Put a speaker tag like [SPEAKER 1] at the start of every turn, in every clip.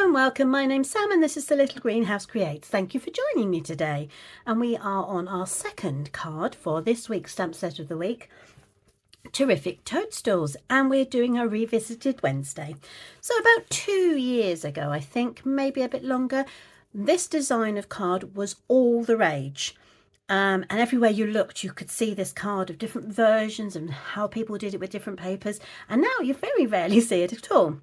[SPEAKER 1] and welcome. My name's Sam and this is the Little Greenhouse Creates. Thank you for joining me today. And we are on our second card for this week's stamp set of the week. Terrific Toadstools, and we're doing a Revisited Wednesday. So about 2 years ago, I think, maybe a bit longer, this design of card was all the rage. And everywhere you looked, you could see this card of different versions and how people did it with different papers. And now you very rarely see it at all.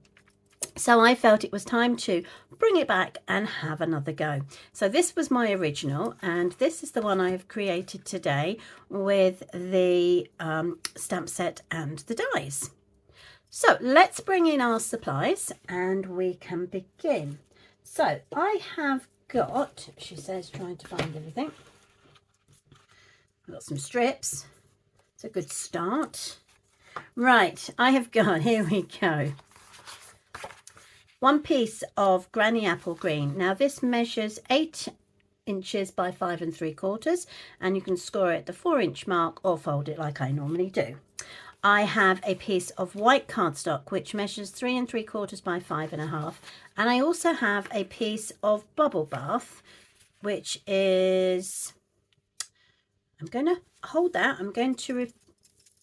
[SPEAKER 1] So I felt it was time to bring it back and have another go. So this was my original, and this is the one I have created today with the stamp set and the dies. So let's bring in our supplies and we can begin. So I have got, she says, trying to find everything. I've got some strips. It's a good start. Right, I have got, here we go. One piece of Granny Apple Green. Now this measures 8 inches by 5 3/4, and you can score it at the 4-inch mark or fold it like I normally do. I have a piece of white cardstock which measures 3 3/4 by 5 1/2, and I also have a piece of bubble bath which is, I'm going to hold that, I'm going to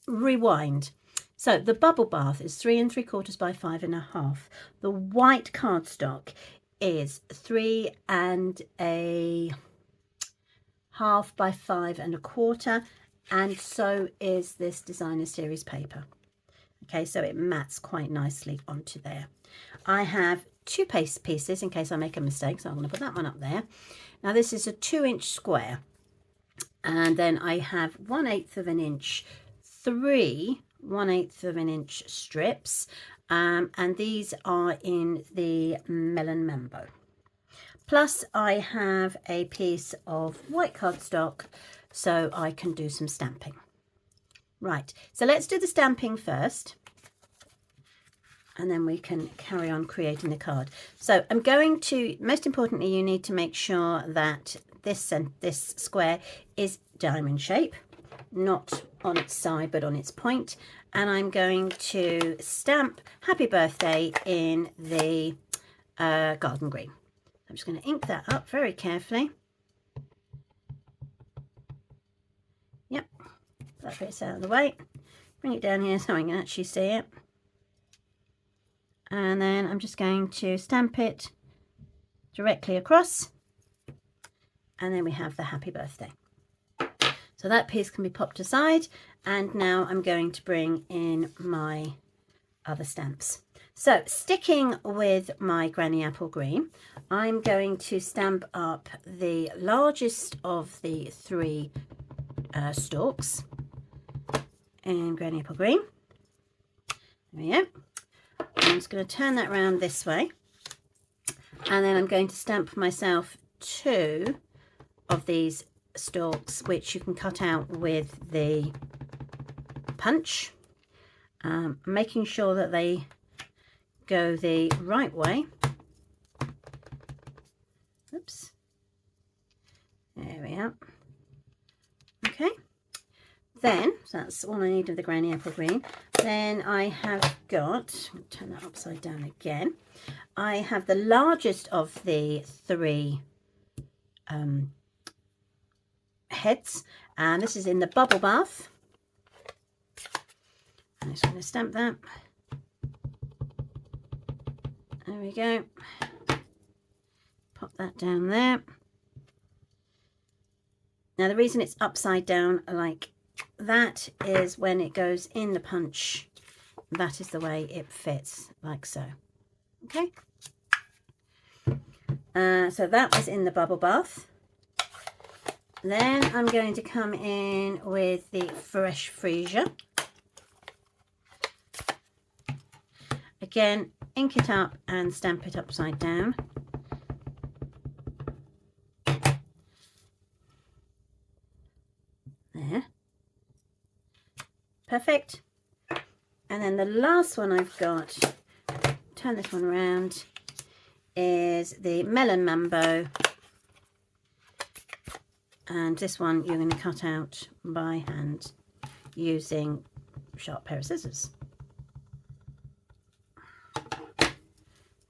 [SPEAKER 1] rewind. So the bubble bath is 3 3/4 by 5 1/2. The white cardstock is 3 1/2 by 5 1/4, and so is this designer series paper. Okay, so it mats quite nicely onto there. I have 2 paste pieces in case I make a mistake, so I'm going to put that one up there. Now this is a 2-inch square, and then I have 1/8 of an inch, 3 1/8 of an inch strips, and these are in the melon mambo. Plus I have a piece of white cardstock so I can do some stamping. Right, so let's do the stamping first and then we can carry on creating the card. So I'm going to, most importantly, you need to make sure that this square is diamond shape, not on its side but on its point, and I'm going to stamp Happy Birthday in the garden green. I'm just going to ink that up very carefully. Yep, that bit's out of the way. Bring it down here so I can actually see it, and then I'm just going to stamp it directly across, and then we have the Happy Birthday. So that piece can be popped aside, and now I'm going to bring in my other stamps. So sticking with my Granny Apple Green, I'm going to stamp up the largest of the 3 stalks in Granny Apple Green. There we go. I'm just going to turn that around this way, and then I'm going to stamp myself 2 of these stalks which you can cut out with the punch, making sure that they go the right way. Oops, there we are. Okay, then so that's all I need of the Granny Apple Green. Then I have got, turn that upside down again, I have the largest of the 3 heads, and this is in the bubble bath. I'm just going to stamp that. There we go. Pop that down there. Now the reason it's upside down like that is when it goes in the punch, that is the way it fits, like so. Okay, so that was in the bubble bath. Then I'm going to come in with the Fresh Freesia. Again, ink it up and stamp it upside down. There. Perfect. And then the last one I've got, turn this one around, is the Melon Mambo. And this one you're going to cut out by hand using a sharp pair of scissors.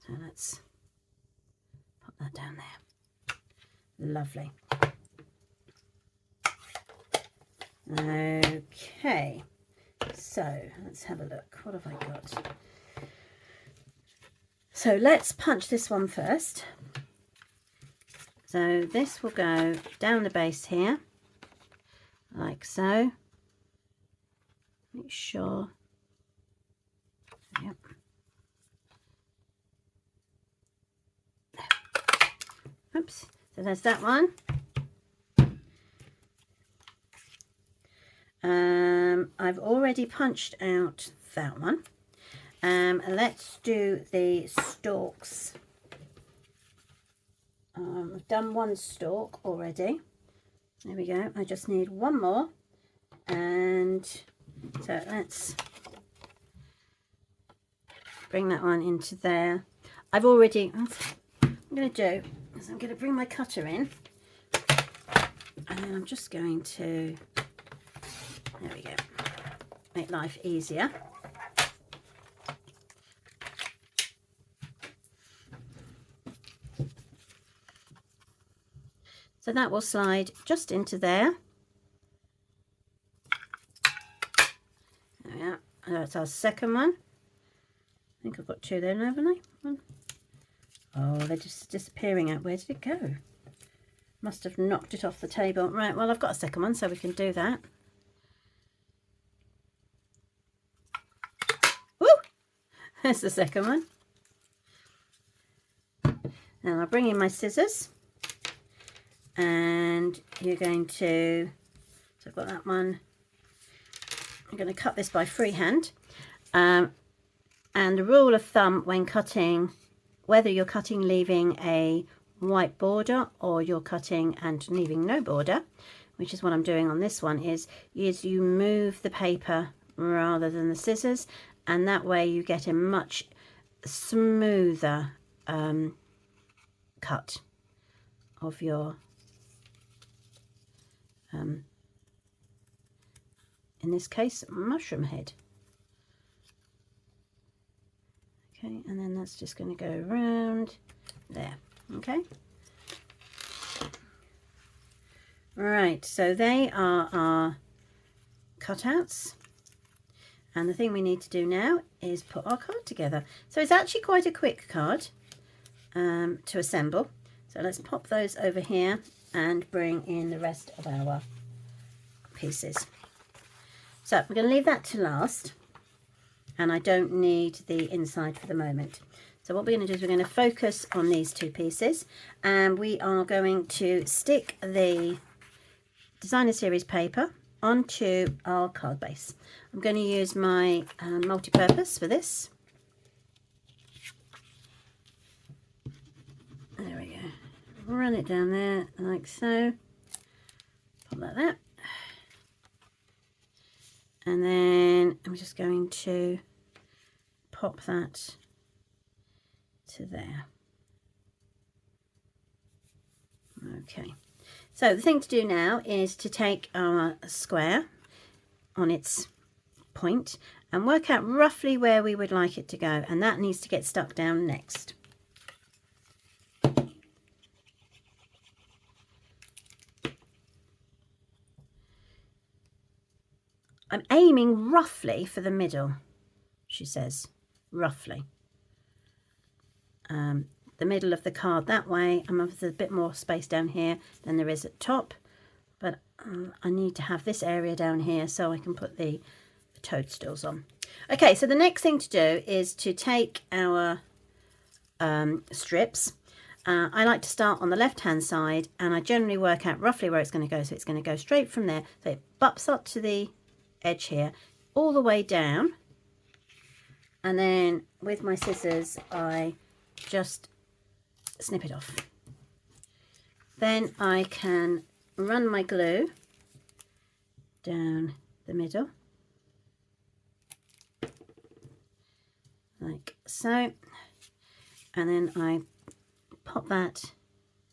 [SPEAKER 1] So let's that down there. Lovely. Okay, so let's have a look. What have I got? So let's punch this one first. So this will go down the base here, like so. Make sure. Yep. Oops. So there's that one. I've already punched out that one. Let's do the stalks. I've done one stalk already. There we go. I just need one more. And so let's bring that one into there. I've already, what I'm going to do is I'm going to bring my cutter in. And then I'm just going to, there we go, make life easier. So that will slide just into there. There we are. That's our second one. I think I've got two there now, haven't I? One. Oh, they're just disappearing out. Where did it go? Must have knocked it off the table. Right, well, I've got a second one, so we can do that. Woo! There's the second one. Now I'll bring in my scissors. And you're going to, so I've got that one, I'm going to cut this by freehand. And the rule of thumb when cutting, whether you're cutting leaving a white border or you're cutting and leaving no border, which is what I'm doing on this one, is you move the paper rather than the scissors, and that way you get a much smoother cut of your in this case, mushroom head. Okay, and then that's just going to go around there. Okay. Right, so they are our cutouts. And the thing we need to do now is put our card together. So it's actually quite a quick card to assemble. So let's pop those over here and bring in the rest of our pieces. So we're going to leave that to last, and I don't need the inside for the moment. So what we're going to do is we're going to focus on these two pieces, and we are going to stick the designer series paper onto our card base. I'm going to use my multi-purpose for this. There we go. Run it down there like so. Pop that there. And then I'm just going to pop that to there. Okay. So the thing to do now is to take our square on its point and work out roughly where we would like it to go, and that needs to get stuck down next. I'm aiming roughly for the middle, she says, roughly. The middle of the card that way. There's a bit more space down here than there is at top, but I need to have this area down here so I can put the toadstools on. Okay, so the next thing to do is to take our strips. I like to start on the left hand side, and I generally work out roughly where it's going to go. So it's going to go straight from there, so it bumps up to the edge here all the way down, and then with my scissors I just snip it off. Then I can run my glue down the middle like so, and then I pop that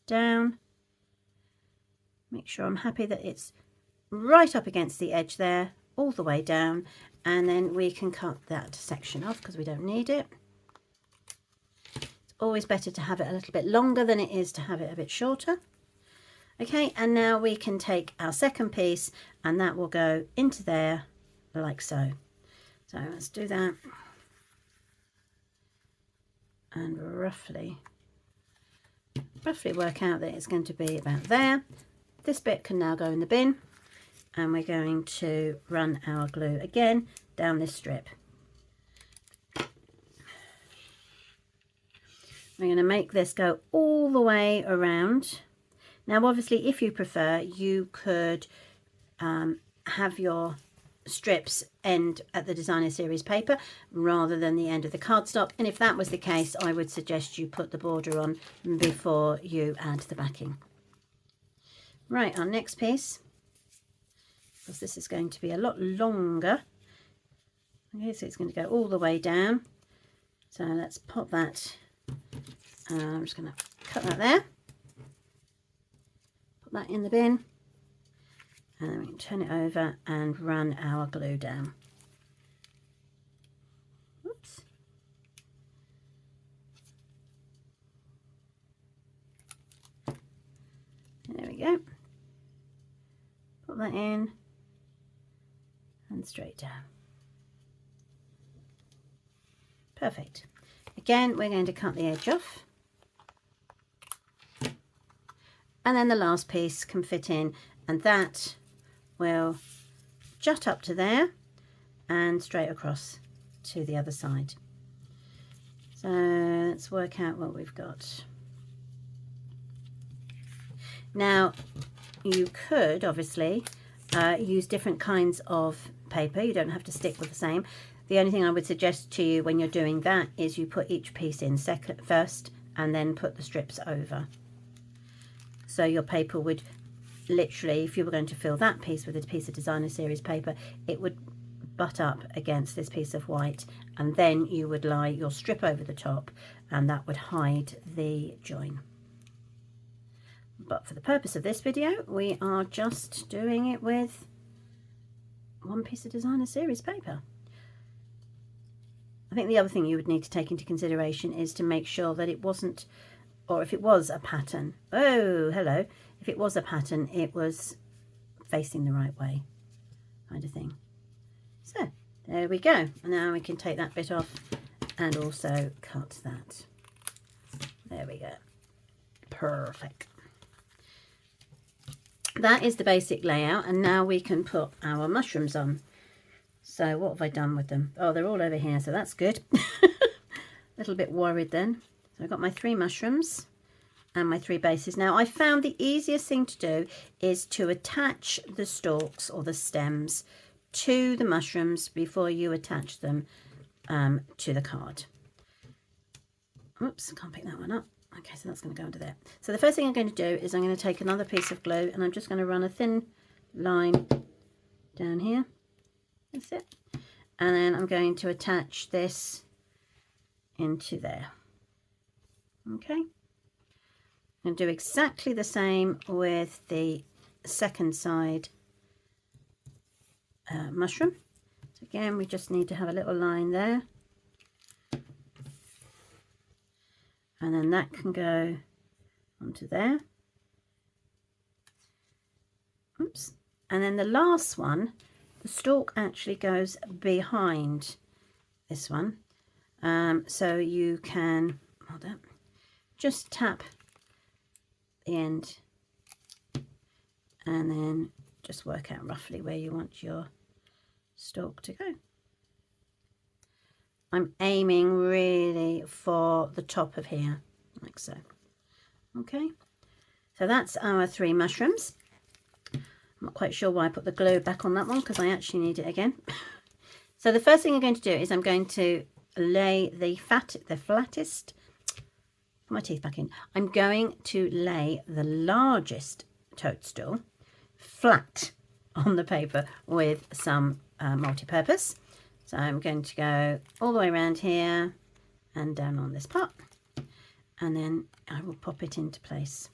[SPEAKER 1] down, make sure I'm happy that it's right up against the edge there, all the way down, and then we can cut that section off because we don't need it. It's always better to have it a little bit longer than it is to have it a bit shorter. Okay, and now we can take our second piece and that will go into there like so. So let's do that. And roughly work out that it's going to be about there. This bit can now go in the bin, and we're going to run our glue again down this strip. We're going to make this go all the way around. Now obviously if you prefer, you could have your strips end at the designer series paper rather than the end of the cardstock, and if that was the case, I would suggest you put the border on before you add the backing. Right, our next piece, because this is going to be a lot longer. Okay, so it's going to go all the way down, so let's pop that. I'm just going to cut that there, put that in the bin, and then we can turn it over and run our glue down. Oops. There we go. Put that in and straight down. Perfect. Again, we're going to cut the edge off. And then the last piece can fit in, and that will jut up to there and straight across to the other side. So let's work out what we've got. Now you could obviously use different kinds of paper. You don't have to stick with the same. The only thing I would suggest to you when you're doing that is you put each piece in first and then put the strips over. So your paper would literally, if you were going to fill that piece with a piece of designer series paper, it would butt up against this piece of white, and then you would lie your strip over the top and that would hide the join. But for the purpose of this video, we are just doing it with one piece of designer series paper. I think the other thing you would need to take into consideration is to make sure that it wasn't, or if it was a pattern, oh hello, if it was a pattern, it was facing the right way, kind of thing. So there we go. And now we can take that bit off and also cut that. There we go. Perfect. That is the basic layout, and now we can put our mushrooms on. So what have I done with them? Oh, they're all over here, so that's good. A little bit worried then. So I've got my 3 mushrooms and my 3 bases. Now I found the easiest thing to do is to attach the stalks or the stems to the mushrooms before you attach them to the card. Oops, I can't pick that one up. Okay, so that's going to go under there. So the first thing I'm going to do is I'm going to take another piece of glue and I'm just going to run a thin line down here. That's it. And then I'm going to attach this into there. Okay. I'm going to do exactly the same with the second side mushroom. So again, we just need to have a little line there. And then that can go onto there. Oops. And then the last one, the stalk actually goes behind this one. So you can, hold up, just tap the end and then just work out roughly where you want your stalk to go. I'm aiming really for the top of here, like so. Okay, so that's our 3 mushrooms. I'm not quite sure why I put the glue back on that one, because I actually need it again. So the first thing I'm going to do is I'm going to lay the flattest, put my teeth back in. I'm going to lay the largest toadstool flat on the paper with some multi-purpose. So I'm going to go all the way around here and down on this part, and then I will pop it into place.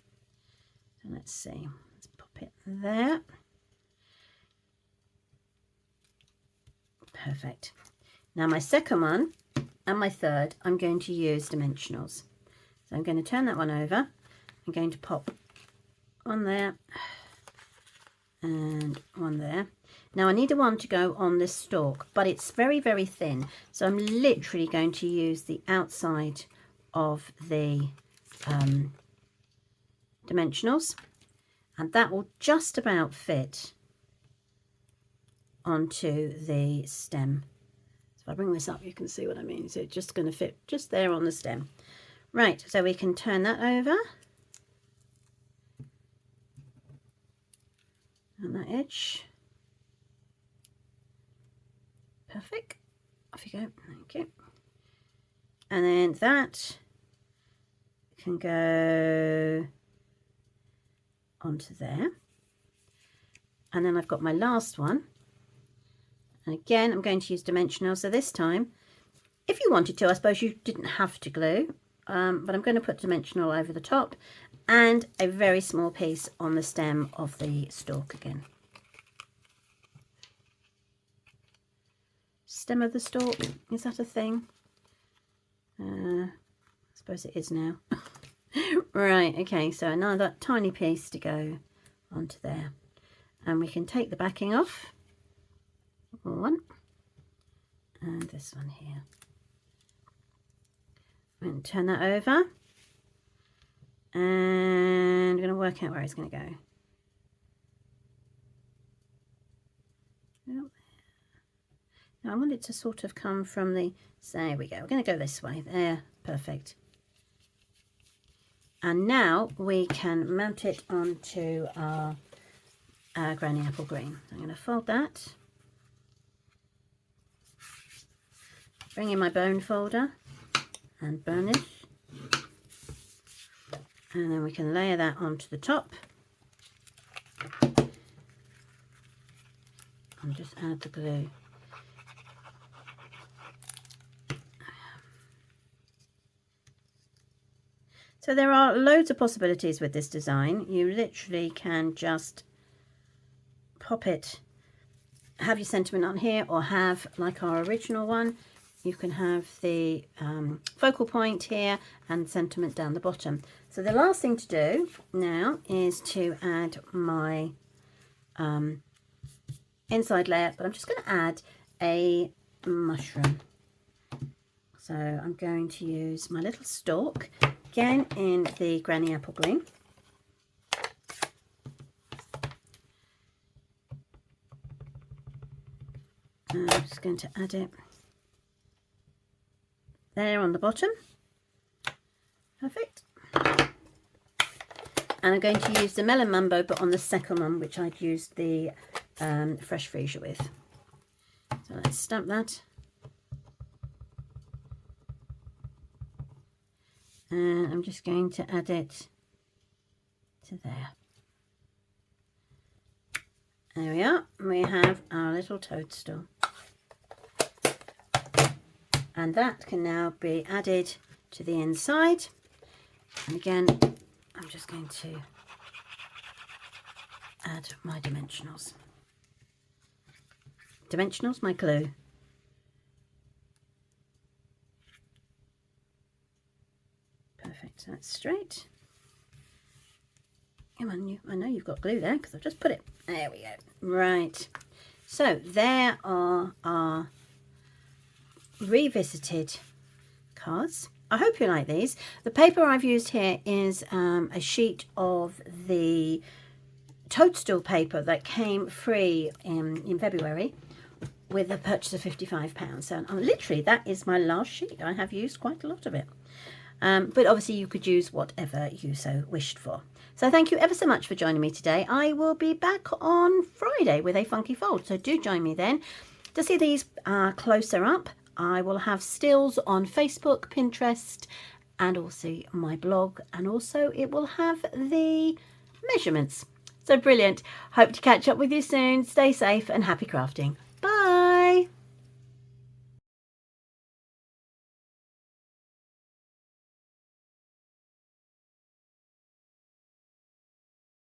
[SPEAKER 1] So let's see, let's pop it there. Perfect. Now my second one and my third, I'm going to use dimensionals. So I'm going to turn that one over. I'm going to pop one there and one there. Now I need a one to go on this stalk, but it's very, very thin. So I'm literally going to use the outside of the dimensionals, and that will just about fit onto the stem. So if I bring this up, you can see what I mean. So it's just going to fit just there on the stem. Right, so we can turn that over. On that edge. Perfect. Off you go. Thank you. And then that can go onto there. And then I've got my last one. And again, I'm going to use dimensional. So this time, if you wanted to, I suppose you didn't have to glue. But I'm going to put dimensional over the top and a very small piece on the stem of the stalk again. Stem of the stalk, is that a thing? I suppose it is now. Right, okay, so another tiny piece to go onto there. And we can take the backing off. One. And this one here. And turn that over, and I'm going to work out where it's going to go. Now I want it to sort of come from the, so there we go, we're going to go this way, there, perfect. And now we can mount it onto our Granny Apple Green. I'm going to fold that, bring in my bone folder, and burnish, and then we can layer that onto the top and just add the glue. So there are loads of possibilities with this design. You literally can just pop it, have your sentiment on here, or have, like our original one, you can have the focal point here and sentiment down the bottom. So the last thing to do now is to add my inside layer, but I'm just going to add a mushroom. So I'm going to use my little stalk, again in the Granny Apple Green. And I'm just going to add it there on the bottom. Perfect. And I'm going to use the Melon Mumbo, but on the second one, which I'd used the fresh freesia with. So let's stamp that. And I'm just going to add it to there. There we are. We have our little toadstool. And that can now be added to the inside. And again, I'm just going to add my dimensionals. Dimensionals, my glue. Perfect, so that's straight. Come on, I know you've got glue there because I've just put it. There we go. Right, so there are our revisited cards. I hope you like these. The paper I've used here is a sheet of the Toadstool paper that came free in February with a purchase of £55. So literally that is my last sheet. I have used quite a lot of it. But obviously you could use whatever you so wished for. So thank you ever so much for joining me today. I will be back on Friday with a funky fold. So do join me then. To see these closer up, I will have stills on Facebook, Pinterest, and also my blog. And also it will have the measurements. So brilliant. Hope to catch up with you soon. Stay safe and happy crafting.